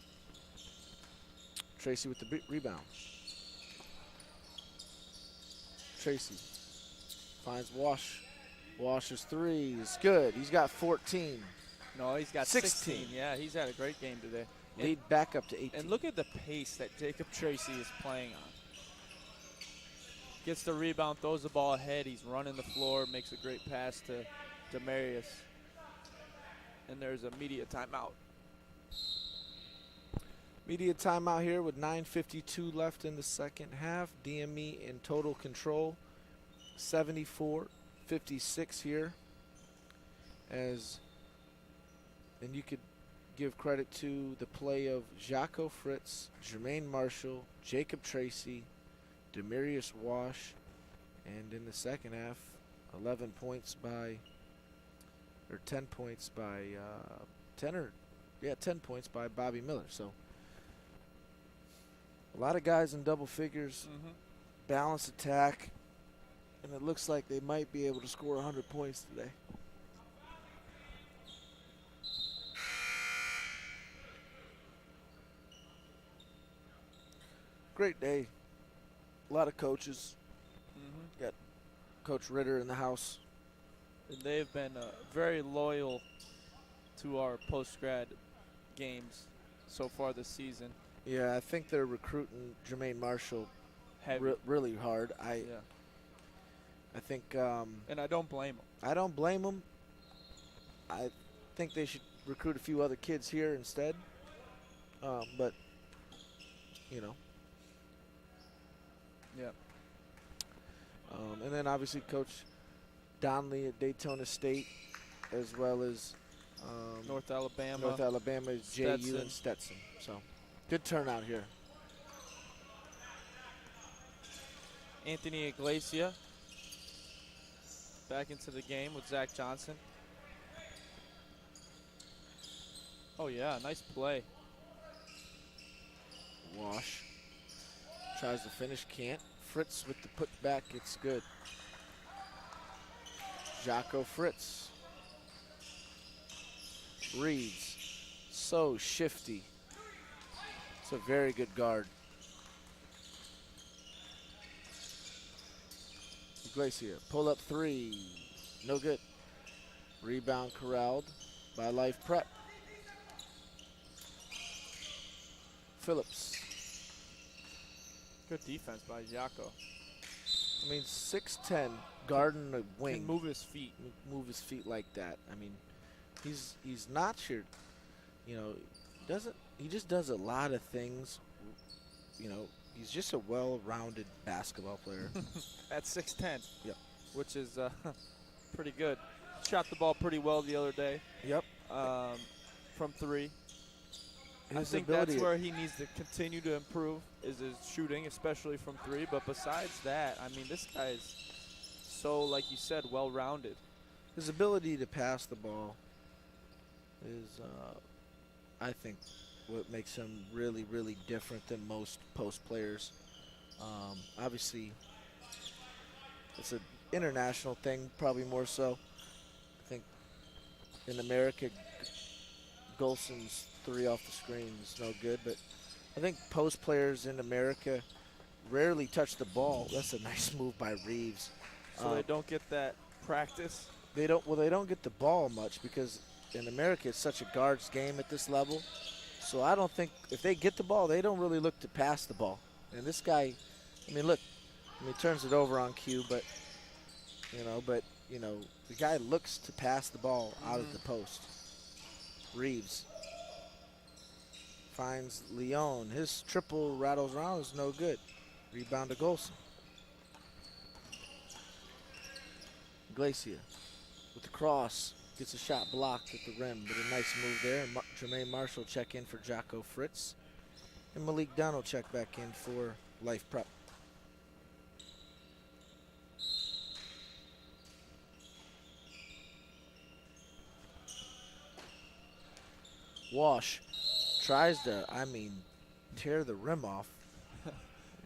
Tracy with the rebound. Tracy finds Wash. Wash's 3 is good. He's got 14. No, he's got 16. Yeah, he's had a great game today. Lead back up to 18. And look at the pace that Jacob Tracy is playing on. Gets the rebound, throws the ball ahead. He's running the floor, makes a great pass to Demarius. And there's a media timeout. Media timeout here with 9:52 left in the second half. DME in total control, 74-56 here. And you could give credit to the play of Jocko Fritz, Jermaine Marshall, Jacob Tracy, Demarius Wash, and in the second half, 10 points by 10 points by Bobby Miller. So a lot of guys in double figures, balanced attack, and it looks like they might be able to score 100 points today. Great day. A lot of coaches. Got Coach Ritter in the house. And they've been very loyal to our post-grad games so far this season. Yeah, I think they're recruiting Jermaine Marshall really hard. I think. And I don't blame them. I don't blame them. I think they should recruit a few other kids here instead. But, you know. Yeah. And then obviously Coach Donnelly at Daytona State, as well as North Alabama. North Alabama is JU Stetson. and Stetson. So good turnout here. Anthony Iglesia back into the game with Zach Johnson. Oh yeah, nice play. Wash tries to finish, can't. Fritz with the putback, it's good. Jocko Fritz. Reads. So shifty. It's a very good guard. Iglesia, pull up 3. No good. Rebound corralled by Life Prep. Phillips. Good defense by Jocko. I mean, 6'10", guarding a wing. Can move his feet. Move his feet like that. I mean, he's not your, you know, he just does a lot of things. You know, he's just a well-rounded basketball player. At 6'10". Yep. Which is pretty good. Shot the ball pretty well the other day. Yep. From 3. I His think ability that's where he needs to continue to improve is his shooting, especially from 3. But besides that, I mean, this guy is so, like you said, well-rounded. His ability to pass the ball is, I think, what makes him really, really different than most post players. Obviously, it's an international thing, probably more so. I think in America, Golson's 3 off the screen is no good, but I think post players in America rarely touch the ball. That's a nice move by Reeves. So they don't get that practice? They don't get the ball much because in America it's such a guards game at this level. So I don't think if they get the ball, they don't really look to pass the ball. And this guy, I mean, look, he turns it over on cue, but, you know, but you know, the guy looks to pass the ball out of the post. Reeves finds Leon. His triple rattles around is no good. Rebound to Golson. Glacia with the cross. Gets a shot blocked at the rim, but a nice move there. Jermaine Marshall check in for Jocko Fritz. And Malik Dunn will check back in for Life Prep. Wash tries to, tear the rim off.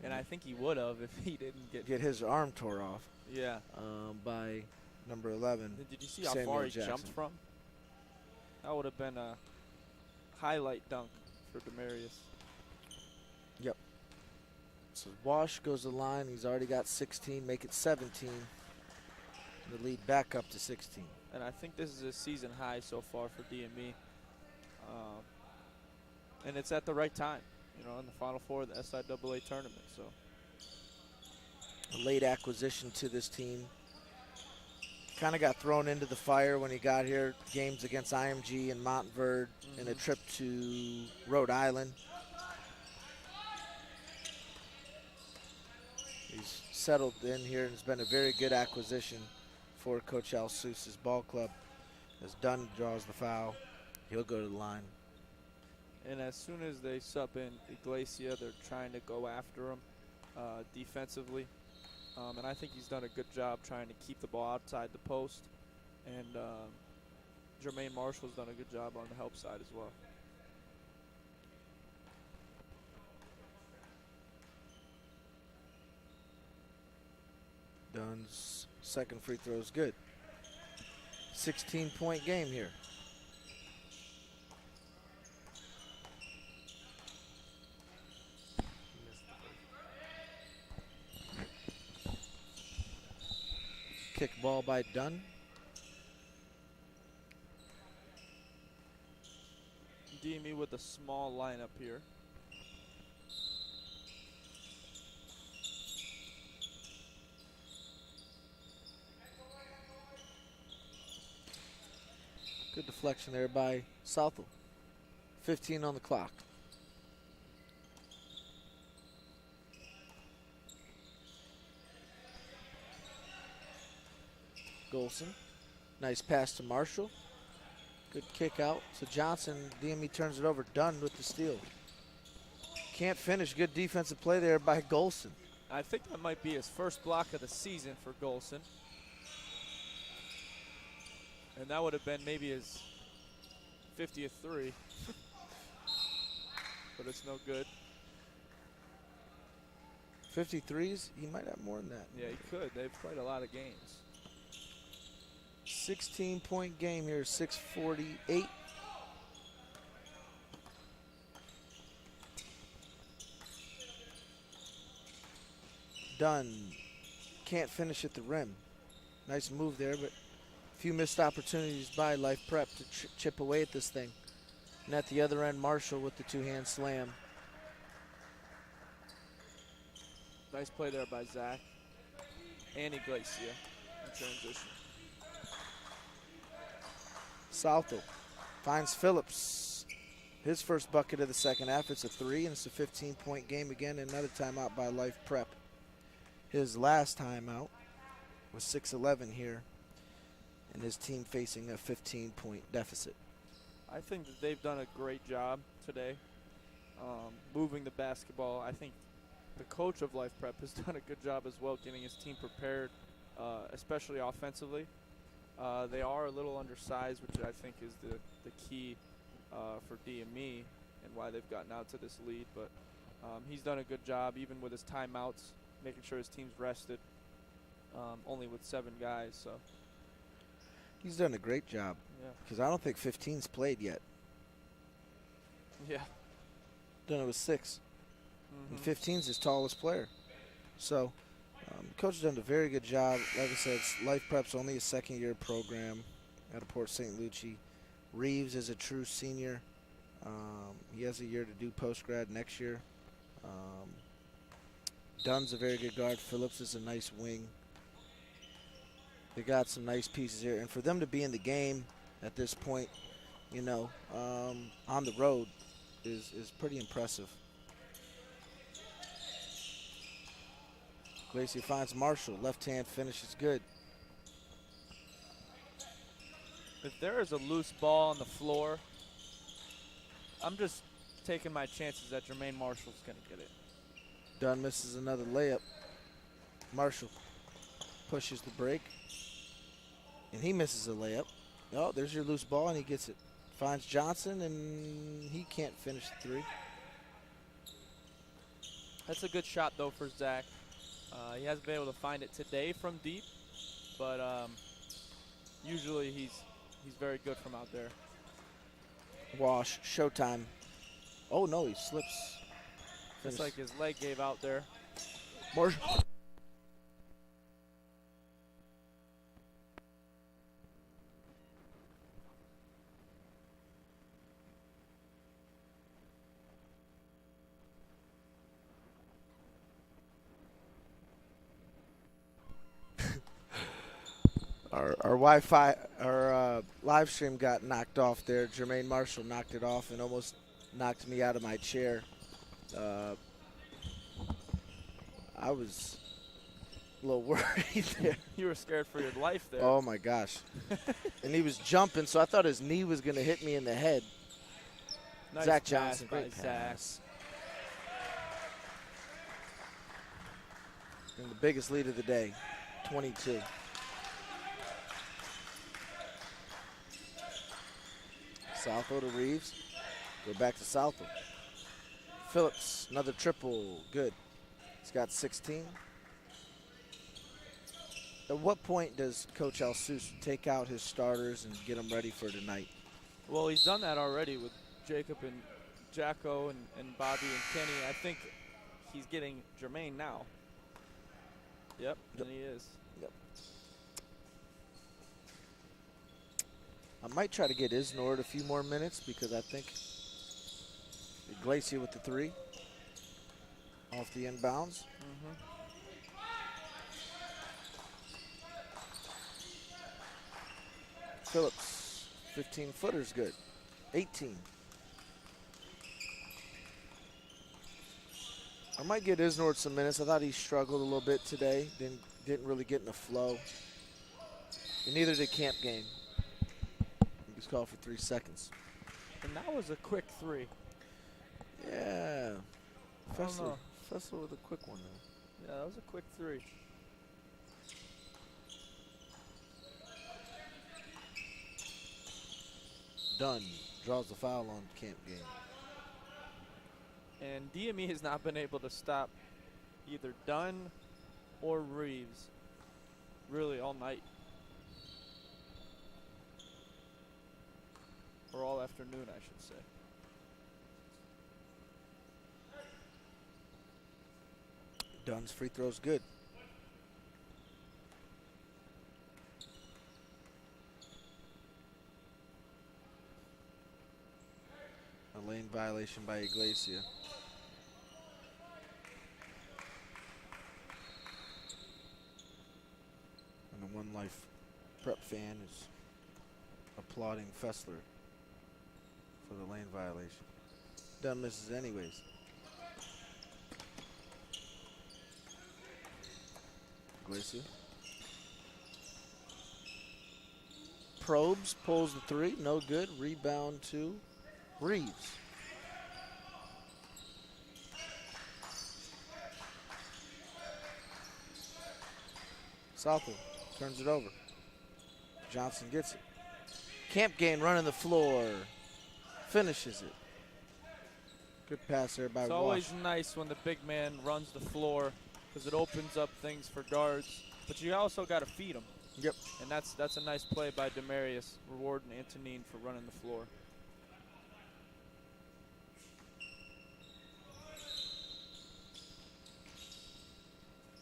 And I think he would have if he didn't get his arm tore off. Yeah. By number 11. Did you see how Samuel far he Jackson. jumped from? That would have been a highlight dunk for Demarius. Yep. So Wash goes to the line. He's already got 16. Make it 17. The lead back up to 16. And I think this is a season high so far for DME. And it's at the right time, you know, in the Final Four of the SIAA tournament. So a late acquisition to this team. Kind of got thrown into the fire when he got here. Games against IMG and Montverde and a trip to Rhode Island. He's settled in here and it's been a very good acquisition for Coach Alsus's ball club. As Dunn draws the foul, he'll go to the line. And as soon as they sub in Iglesia, they're trying to go after him defensively. And I think he's done a good job trying to keep the ball outside the post. And Jermaine Marshall's done a good job on the help side as well. Dunn's second free throw is good. 16-point game here. Kick ball by Dunn. DME with a small lineup here. Good deflection there by Southall. 15 on the clock. Golson. Nice pass to Marshall. Good kick out. So Johnson, DME turns it over. Dunn with the steal. Can't finish. Good defensive play there by Golson. I think that might be his first block of the season for Golson. And that would have been maybe his 50th three. But it's no good. 53s? He might have more than that. Yeah, he could. They've played a lot of games. 16-point game here, 6:48. Dunn can't finish at the rim. Nice move there, but a few missed opportunities by Life Prep to chip away at this thing. And at the other end, Marshall with the two-hand slam. Nice play there by Zach and Iglesia in transition. Southall finds Phillips. His first bucket of the second half. It's a three, and it's a 15-point game again. Another timeout by Life Prep. His last timeout was 6:11 here, and his team facing a 15-point deficit. I think that they've done a great job today moving the basketball. I think the coach of Life Prep has done a good job as well getting his team prepared, especially offensively. They are a little undersized, which I think is the key for DME and why they've gotten out to this lead. But he's done a good job, even with his timeouts, making sure his team's rested, only with 7 guys. So He's done a great job because I don't think 15's played yet. Yeah. Done it with 6. And 15's his tallest player. So coach has done a very good job. Like I said, Life Prep's only a second-year program out of Port St. Lucie. Reeves is a true senior. He has a year to do post-grad next year. Dunn's a very good guard. Phillips is a nice wing. They got some nice pieces here. And for them to be in the game at this point, you know, on the road is pretty impressive. Glacier finds Marshall. Left hand finish is good. If there is a loose ball on the floor, I'm just taking my chances that Jermaine Marshall's going to get it. Dunn misses another layup. Marshall pushes the break. And he misses a layup. Oh, there's your loose ball, and he gets it. Finds Johnson, and he can't finish the three. That's a good shot, though, for Zach. He hasn't been able to find it today from deep, but usually he's very good from out there. Wash, showtime. Oh, no, he slips. It's like his leg gave out there. Marshall. Our Wi-Fi, our live stream got knocked off there. Jermaine Marshall knocked it off and almost knocked me out of my chair. I was a little worried there. You were scared for your life there. Oh, my gosh. And he was jumping, so I thought his knee was going to hit me in the head. Nice Zach pass Johnson, by great Zach. pass. And the biggest lead of the day, 22. Southall to Reeves. Go back to Southall. Phillips, another triple. Good. He's got 16. At what point does Coach Alsus take out his starters and get them ready for tonight? Well, he's done that already with Jacob and Jacko and Bobby and Kenny. I think he's getting Jermaine now. Yep, and he is. Yep. I might try to get Isnord a few more minutes because I think Glacier with the three off the inbounds. Phillips, 15-footer's good. 18. I might get Isnord some minutes. I thought he struggled a little bit today. Didn't really get in the flow. And neither did Camp Game. He was called for 3 seconds. And that was a quick three. Yeah. Fessler with a quick one, though. Yeah, that was a quick three. Dunn draws the foul on Camp Game. And DME has not been able to stop either Dunn or Reeves really all night. Or all afternoon, I should say. Dunn's free throw's good. A lane violation by Iglesia. And the One Life Prep fan is applauding Fessler for the lane violation. Dunn misses anyways. Iglesia. Probes, pulls the three, no good. Rebound to Reeves. Southall turns it over. Johnson gets it. Camp Game running the floor. Finishes it. Good pass there by Wash. It's always nice when the big man runs the floor because it opens up things for guards. But you also got to feed them. Yep. And that's a nice play by Demarius, rewarding Antonine for running the floor.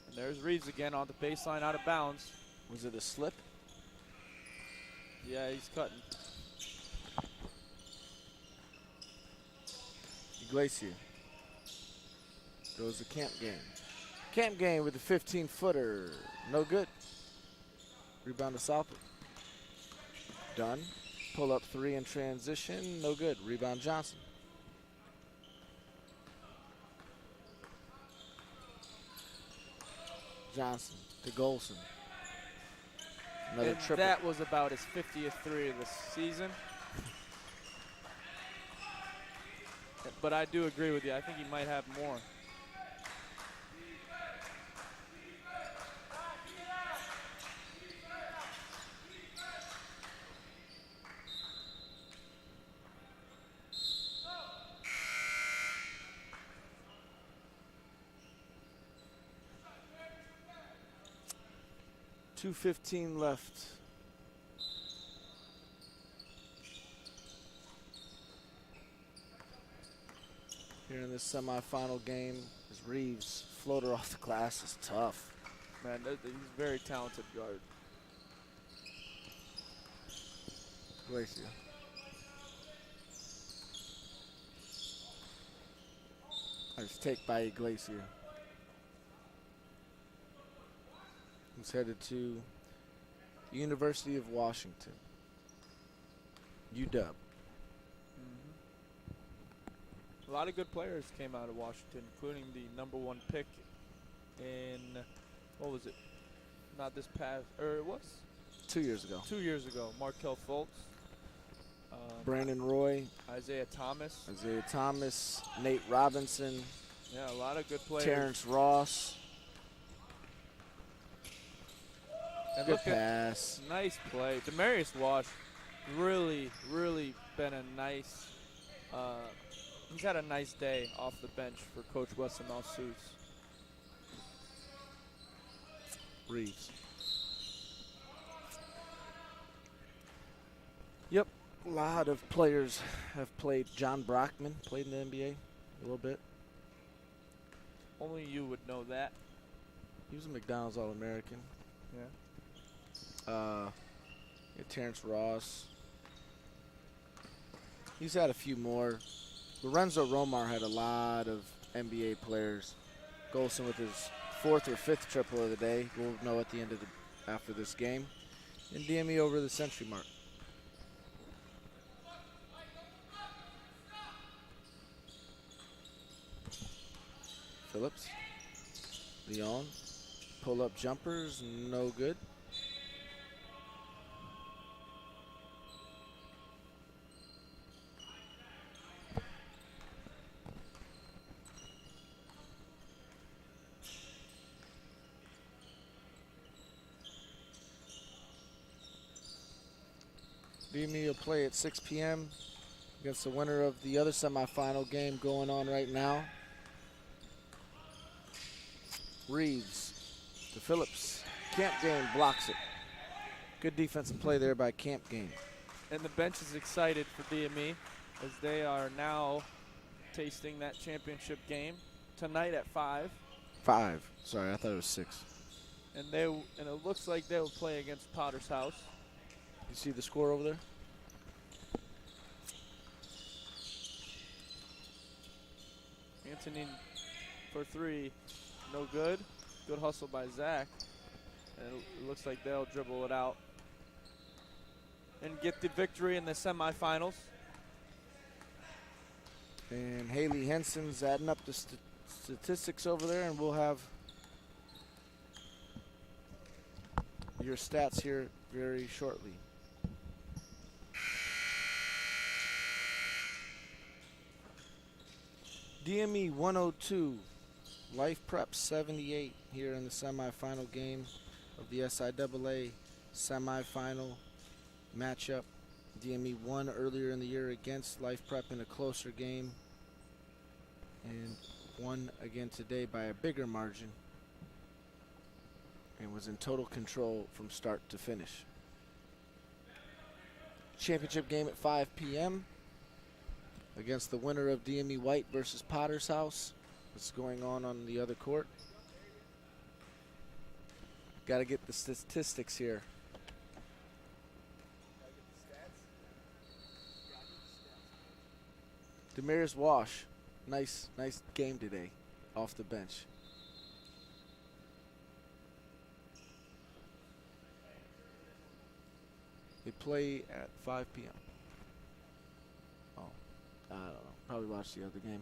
And there's Reeves again on the baseline out of bounds. Was it a slip? Yeah, he's cutting. Iglesia goes to Camp Game. Camp Game with a 15-footer. No good. Rebound to Southwood. Done. Pull up 3 in transition. No good. Rebound Johnson. Johnson to Golson. Another And triple. that was about his 50th three of the season. But I do agree with you. I think he might have more. .215 left. Here in this semifinal game, as Reeves floater off the glass is tough. Man, he's a very talented guard. Glacier. Nice take by Glacier. He's headed to University of Washington. UW. A lot of good players came out of Washington, including the #1 pick in, what was it? Not this past, or it was? 2 years ago. 2 years ago. Markelle Fultz. Brandon Roy. Isaiah Thomas. Nate Robinson. Yeah, a lot of good players. Terrence Ross. And Good look at- pass. Nice play. Demarius Wash really, really been a nice, he's had a nice day off the bench for Coach Weston Malsous. Reeves. Yep, a lot of players have played. John Brockman played in the NBA a little bit. Only you would know that. He was a McDonald's All-American. Yeah. Terrence Ross. He's had a few more. Lorenzo Romar had a lot of NBA players. Golson with his 4th or 5th triple of the day. We'll know at the end of after this game. And DME over the century mark. Phillips. Leon. Pull-up jumpers, no good. DME will play at 6 p.m. against the winner of the other semifinal game going on right now. Reeves to Phillips. Camp Game blocks it. Good defensive play there by Camp Game. And the bench is excited for DME as they are now tasting that championship game tonight at 5. 5. Sorry, I thought it was 6. And it looks like they'll play against Potter's House. You see the score over there? Anthony for 3, no good. Good hustle by Zach. And it looks like they'll dribble it out and get the victory in the semifinals. And Haley Henson's adding up the statistics over there, and we'll have your stats here very shortly. DME 102, Life Prep 78 here in the semifinal game of the SIAA semifinal matchup. DME won earlier in the year against Life Prep in a closer game and won again today by a bigger margin and was in total control from start to finish. Championship game at 5 p.m. against the winner of DME White versus Potter's House. What's going on the other court? Got to get the statistics here. Demarius Wash, nice game today off the bench. play at 5 p.m.? I don't know. Probably watch the other game.